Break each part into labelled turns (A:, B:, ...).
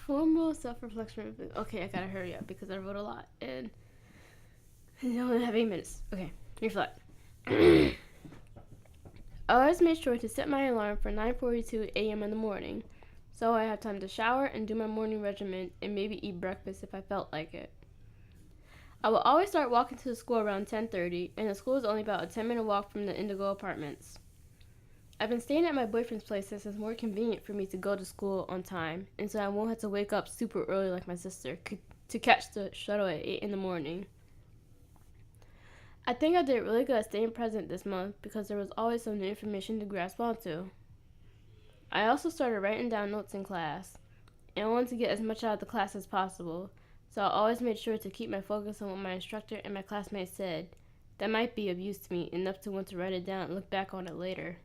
A: Formal self-reflection. Okay, I gotta hurry up because I wrote a lot and I only have 8 minutes. Okay, reflect. I always made sure to set my alarm for 9:42 a.m. in the morning, so I have time to shower and do my morning regimen and maybe eat breakfast if I felt like it. I will always start walking to the school around 10:30, and the school is only about a 10-minute walk from the Indigo Apartments. I've been staying at my boyfriend's place since it's more convenient for me to go to school on time, and so I won't have to wake up super early like my sister to catch the shuttle at 8 in the morning. I think I did really good at staying present this month because there was always some new information to grasp onto. I also started writing down notes in class, and I wanted to get as much out of the class as possible, so I always made sure to keep my focus on what my instructor and my classmates said. That might be of use to me enough to want to write it down and look back on it later.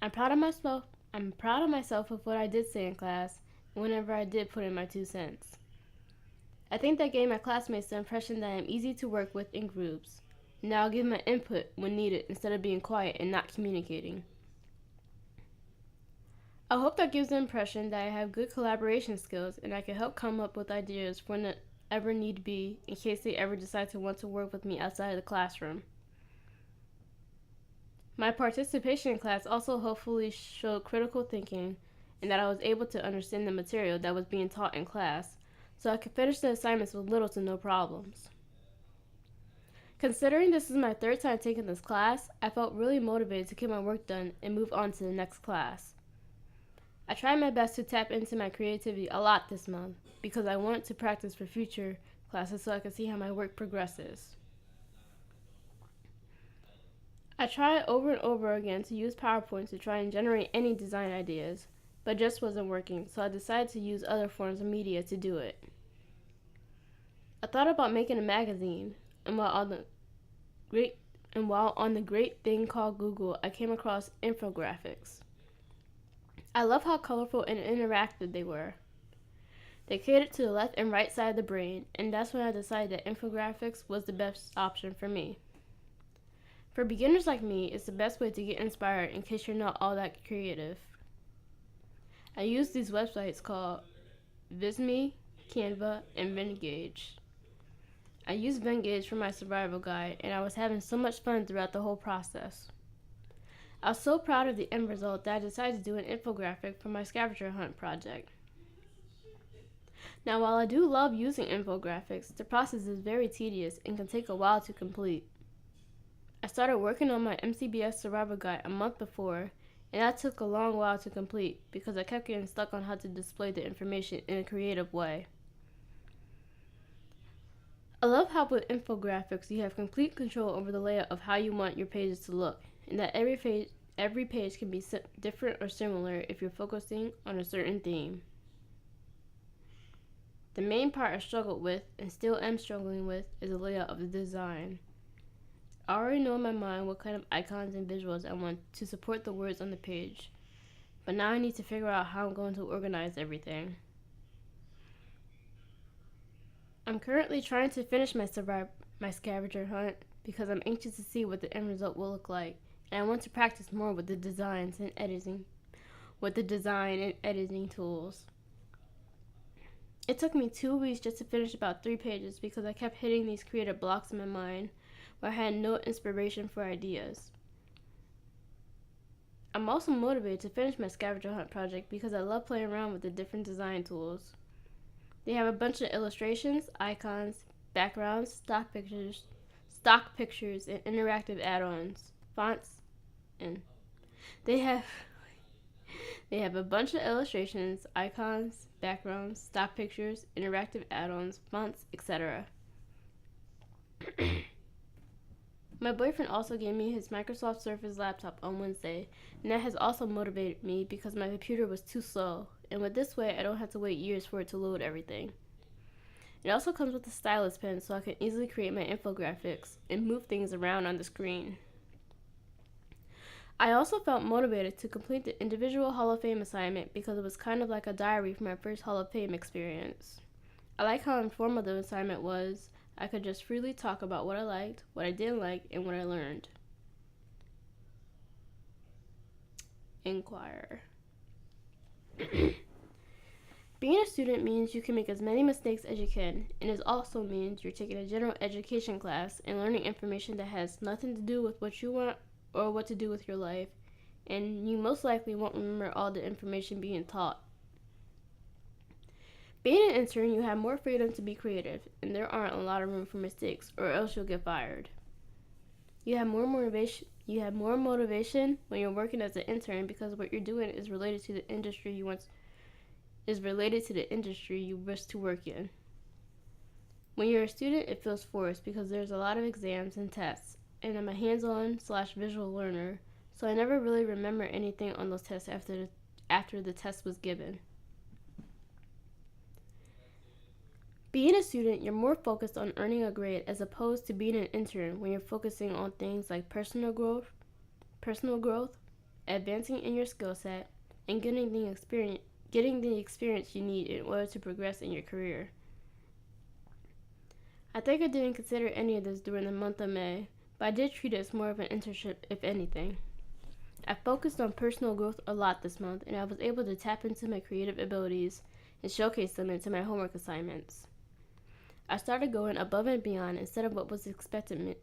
A: I'm proud of myself. I'm proud of myself of what I did say in class, and whenever I did put in my 2 cents. I think that gave my classmates the impression that I am easy to work with in groups. Now I'll give my input when needed instead of being quiet and not communicating. I hope that gives the impression that I have good collaboration skills and I can help come up with ideas whenever need be in case they ever decide to want to work with me outside of the classroom. My participation in class also hopefully showed critical thinking and that I was able to understand the material that was being taught in class, so I could finish the assignments with little to no problems. Considering this is my third time taking this class, I felt really motivated to get my work done and move on to the next class. I tried my best to tap into my creativity a lot this month because I wanted to practice for future classes so I could see how my work progresses. I tried over and over again to use PowerPoint to try and generate any design ideas, but it just wasn't working, so I decided to use other forms of media to do it. I thought about making a magazine, and while on the great thing called Google, I came across infographics. I love how colorful and interactive they were. They catered to the left and right side of the brain, and that's when I decided that infographics was the best option for me. For beginners like me, it's the best way to get inspired in case you're not all that creative. I use these websites called Visme, Canva, and Venngage. I used Venngage for my survival guide, and I was having so much fun throughout the whole process. I was so proud of the end result that I decided to do an infographic for my scavenger hunt project. Now, while I do love using infographics, the process is very tedious and can take a while to complete. I started working on my MCBS survival guide a month before, and that took a long while to complete because I kept getting stuck on how to display the information in a creative way. I love how with infographics you have complete control over the layout of how you want your pages to look, and that every page can be different or similar if you're focusing on a certain theme. The main part I struggled with, and still am struggling with, is the layout of the design. I already know in my mind what kind of icons and visuals I want to support the words on the page, but now I need to figure out how I'm going to organize everything. I'm currently trying to finish my scavenger hunt because I'm anxious to see what the end result will look like, and I want to practice more with the design and editing tools. It took me 2 weeks just to finish about 3 pages because I kept hitting these creative blocks in my mind where I had no inspiration for ideas. I'm also motivated to finish my scavenger hunt project because I love playing around with the different design tools. They have a bunch of illustrations, icons, backgrounds, stock pictures, and interactive add-ons, fonts, and they have a bunch of illustrations, icons, backgrounds, stock pictures, interactive add-ons, fonts, etc. My boyfriend also gave me his Microsoft Surface laptop on Wednesday, and that has also motivated me because my computer was too slow, and with this way I don't have to wait years for it to load everything. It also comes with a stylus pen so I can easily create my infographics and move things around on the screen. I also felt motivated to complete the individual Hall of Fame assignment because it was kind of like a diary for my first Hall of Fame experience. I like how informal the assignment was. I could just freely talk about what I liked, what I didn't like, and what I learned. Inquire. Being a student means you can make as many mistakes as you can, and it also means you're taking a general education class and learning information that has nothing to do with what you want or what to do with your life, and you most likely won't remember all the information being taught. Being an intern, you have more freedom to be creative, and there aren't a lot of room for mistakes, or else you'll get fired. You have more motivation. When you're working as an intern because what you're doing is related to the industry you wish to work in. When you're a student, it feels forced because there's a lot of exams and tests, and I'm a hands-on/visual learner, so I never really remember anything on those tests after the test was given. Being a student, you're more focused on earning a grade as opposed to being an intern when you're focusing on things like personal growth, advancing in your skill set, and getting the experience you need in order to progress in your career. I think I didn't consider any of this during the month of May, but I did treat it as more of an internship, if anything. I focused on personal growth a lot this month, and I was able to tap into my creative abilities and showcase them into my homework assignments. I started going above and beyond instead of what was expected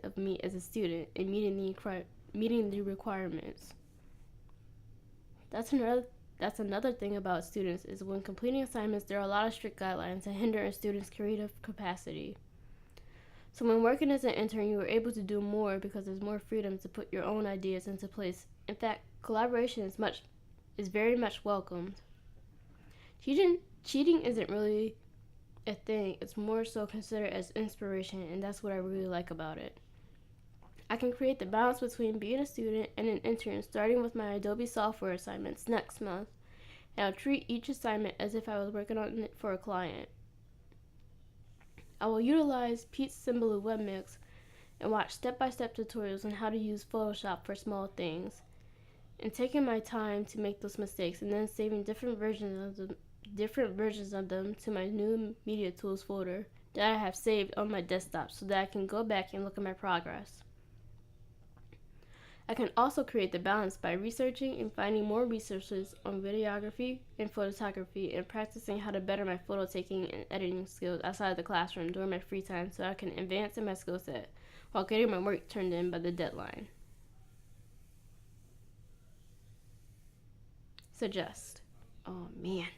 A: of me as a student and meeting the requirements. That's another thing about students is when completing assignments, there are a lot of strict guidelines that hinder a student's creative capacity. So when working as an intern, you are able to do more because there's more freedom to put your own ideas into place. In fact, collaboration is very much welcomed. Cheating isn't really a thing. It's more so considered as inspiration, and that's what I really like about it. I can create the balance between being a student and an intern starting with my Adobe software assignments next month, and I'll treat each assignment as if I was working on it for a client. I will utilize Pete's Symbaloo webmix and watch step-by-step tutorials on how to use Photoshop for small things, and taking my time to make those mistakes and then saving different versions of them to my new media tools folder that I have saved on my desktop so that I can go back and look at my progress. I can also create the balance by researching and finding more resources on videography and photography and practicing how to better my photo taking and editing skills outside of the classroom during my free time so I can advance in my skill set while getting my work turned in by the deadline. Suggest. Oh man.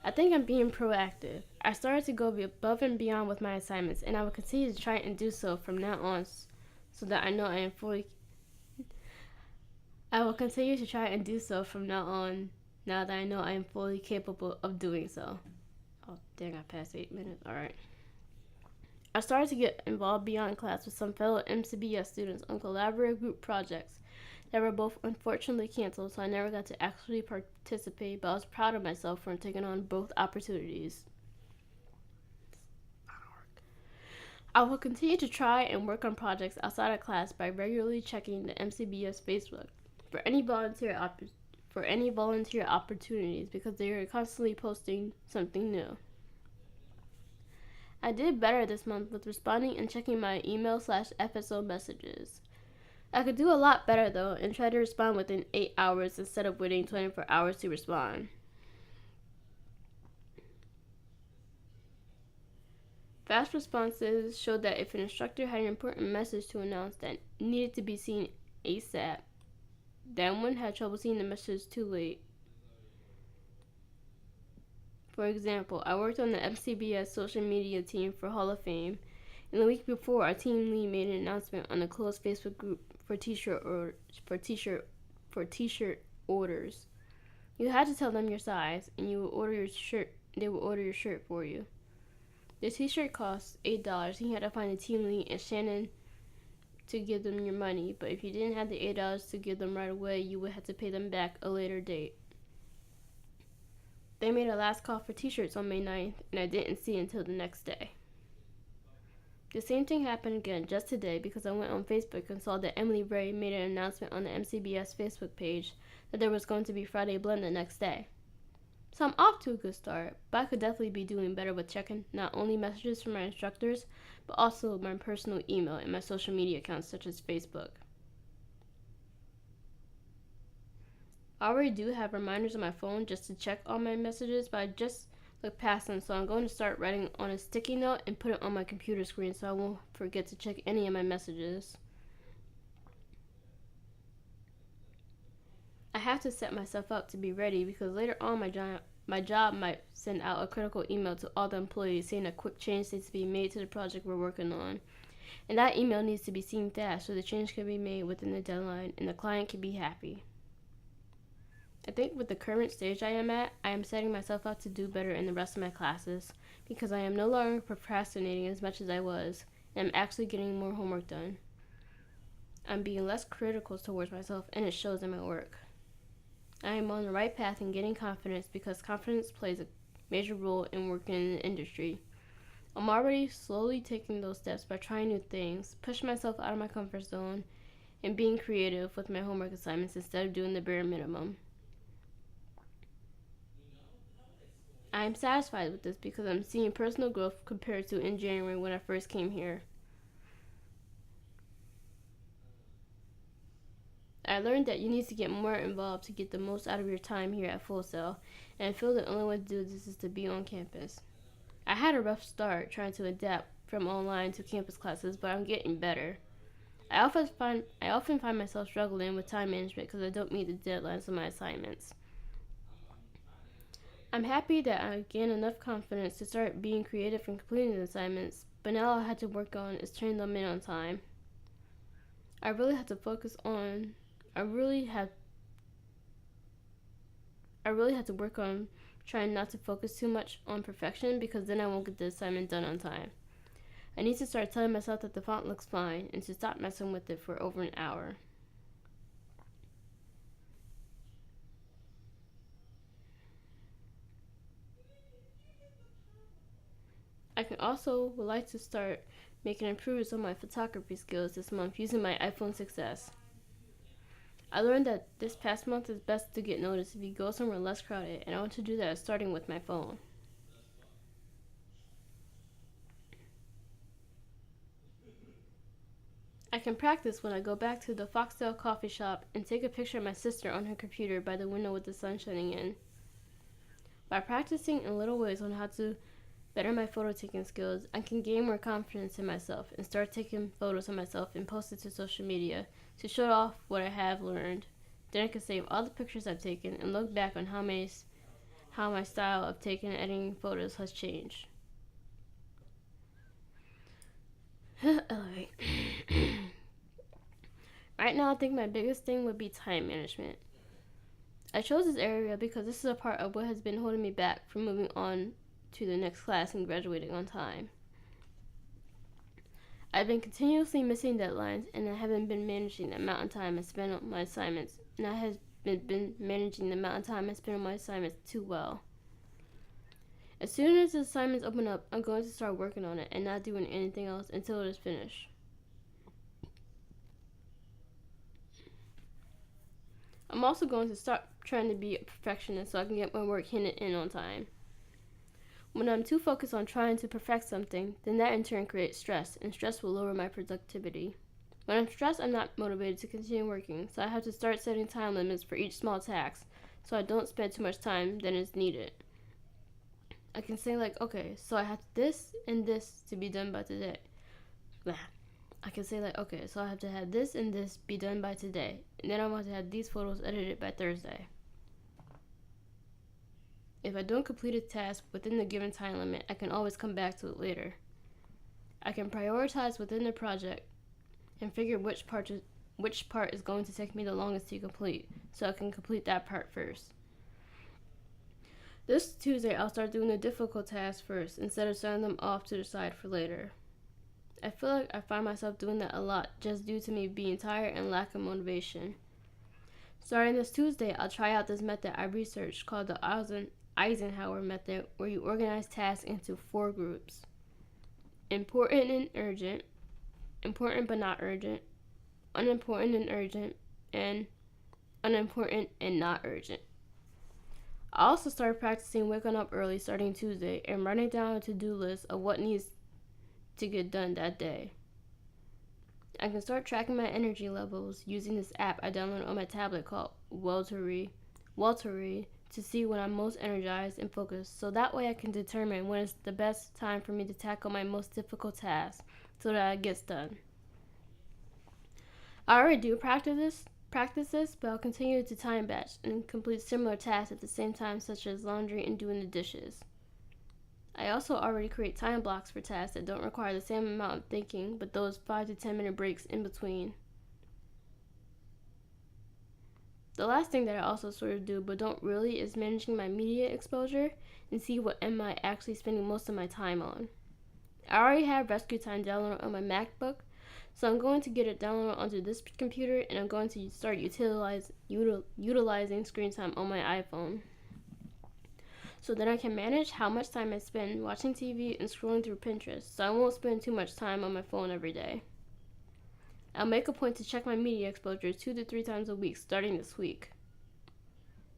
A: I think I'm being proactive. I started to go above and beyond with my assignments, and I will continue to try and do so from now on so that I know I am fully now that I know I am fully capable of doing so. Oh, dang, I passed 8 minutes. Alright. I started to get involved beyond class with some fellow MCBS students on collaborative group projects that were both unfortunately canceled, so I never got to actually participate, but I was proud of myself for taking on both opportunities. I will continue to try and work on projects outside of class by regularly checking the MCBS Facebook for any volunteer opportunities because they are constantly posting something new. I did better this month with responding and checking my email/FSO messages. I could do a lot better though and try to respond within 8 hours instead of waiting 24 hours to respond. Fast responses showed that if an instructor had an important message to announce that needed to be seen ASAP, then one had trouble seeing the message too late. For example, I worked on the MCBS social media team for Hall of Fame, and the week before, our team lead made an announcement on a closed Facebook group for t-shirt orders. You had to tell them your size, and you would order your shirt. They would order your shirt for you. The t-shirt cost $8, and you had to find the team lead and Shannon to give them your money. But if you didn't have the $8 to give them right away, you would have to pay them back a later date. They made a last call for t-shirts on May 9th, and I didn't see until the next day. The same thing happened again just today because I went on Facebook and saw that Emily Ray made an announcement on the MCBS Facebook page that there was going to be Friday Blend the next day. So I'm off to a good start, but I could definitely be doing better with checking not only messages from my instructors, but also my personal email and my social media accounts such as Facebook. I already do have reminders on my phone just to check all my messages, but I just look past them, so I'm going to start writing on a sticky note and put it on my computer screen so I won't forget to check any of my messages. I have to set myself up to be ready because later on my job might send out a critical email to all the employees saying a quick change needs to be made to the project we're working on. And that email needs to be seen fast so the change can be made within the deadline and the client can be happy. I think with the current stage I am at, I am setting myself up to do better in the rest of my classes because I am no longer procrastinating as much as I was, and I'm actually getting more homework done. I'm being less critical towards myself, and it shows in my work. I am on the right path in getting confidence because confidence plays a major role in working in the industry. I'm already slowly taking those steps by trying new things, pushing myself out of my comfort zone, and being creative with my homework assignments instead of doing the bare minimum. I am satisfied with this because I'm seeing personal growth compared to in January when I first came here. I learned that you need to get more involved to get the most out of your time here at Full Sail, and I feel the only way to do this is to be on campus. I had a rough start trying to adapt from online to campus classes, but I'm getting better. I often find myself struggling with time management because I don't meet the deadlines of my assignments. I'm happy that I gained enough confidence to start being creative and completing the assignments, but now all I had to work on is turning them in on time. I really had to focus on I really had I really had to work on trying not to focus too much on perfection because then I won't get the assignment done on time. I need to start telling myself that the font looks fine and to stop messing with it for over an hour. I can also would like to start making improvements on my photography skills this month using my iPhone 6s. I learned that this past month it's best to get noticed if you go somewhere less crowded, and I want to do that starting with my phone. I can practice when I go back to the Foxtail coffee shop and take a picture of my sister on her computer by the window with the sun shining in. By practicing in little ways on how to better my photo taking skills, I can gain more confidence in myself and start taking photos of myself and post it to social media to show off what I have learned. Then I can save all the pictures I've taken and look back on how my style of taking and editing photos has changed. Right now, I think my biggest thing would be time management. I chose this area because this is a part of what has been holding me back from moving on to the next class and graduating on time. I've been continuously missing deadlines and I haven't been managing the amount of time I spend on my assignments, and I have been managing the amount of time I spend on my assignments too well. As soon as the assignments open up, I'm going to start working on it and not doing anything else until it is finished. I'm also going to stop trying to be a perfectionist so I can get my work handed in on time. When I'm too focused on trying to perfect something, then that in turn creates stress, and stress will lower my productivity. When I'm stressed, I'm not motivated to continue working, so I have to start setting time limits for each small task so I don't spend too much time than is needed. I can say, like, okay, so I have this and this to be done by today. I can say, like, okay, so I have to have this and this be done by today, and then I want to have these photos edited by Thursday. If I don't complete a task within the given time limit, I can always come back to it later. I can prioritize within the project and figure which part is going to take me the longest to complete, so I can complete that part first. This Tuesday, I'll start doing the difficult tasks first instead of setting them off to the side for later. I feel like I find myself doing that a lot just due to me being tired and lack of motivation. Starting this Tuesday, I'll try out this method I researched called the Eisenhower method, where you organize tasks into 4 groups: important and urgent, important but not urgent, unimportant and urgent, and unimportant and not urgent. I also started practicing waking up early starting Tuesday and writing down a to-do list of what needs to get done that day. I can start tracking my energy levels using this app I downloaded on my tablet called Well to Read. Waltery to see when I'm most energized and focused, so that way I can determine when it's the best time for me to tackle my most difficult task so that it gets done. I already do practice this, but I'll continue to time batch and complete similar tasks at the same time, such as laundry and doing the dishes. I also already create time blocks for tasks that don't require the same amount of thinking, but those 5 to 10 minute breaks in between. The last thing that I also sort of do, but don't really, is managing my media exposure and see what am I actually spending most of my time on. I already have Rescue Time downloaded on my MacBook, so I'm going to get it downloaded onto this computer, and I'm going to start utilizing screen time on my iPhone. So then I can manage how much time I spend watching TV and scrolling through Pinterest, so I won't spend too much time on my phone every day. I'll make a point to check my media exposure 2 to 3 times a week starting this week.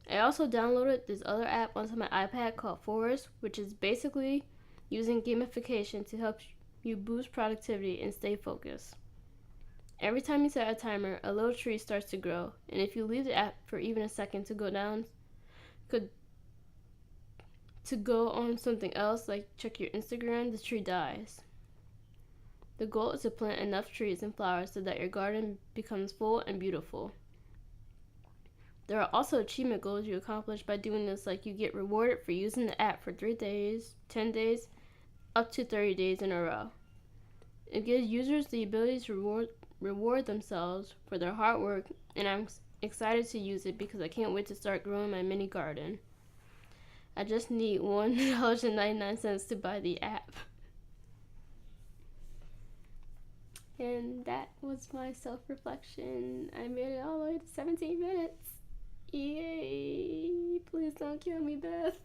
A: I also downloaded this other app onto my iPad called Forest, which is basically using gamification to help you boost productivity and stay focused. Every time you set a timer, a little tree starts to grow, and if you leave the app for even a second to go on something else, like check your Instagram, the tree dies. The goal is to plant enough trees and flowers so that your garden becomes full and beautiful. There are also achievement goals you accomplish by doing this, like you get rewarded for using the app for 3 days, 10 days, up to 30 days in a row. It gives users the ability to reward themselves for their hard work, and I'm excited to use it because I can't wait to start growing my mini garden. I just need $1.99 to buy the app. And that was my self-reflection. I made it all the way to 17 minutes. Yay! Please don't kill me, Beth.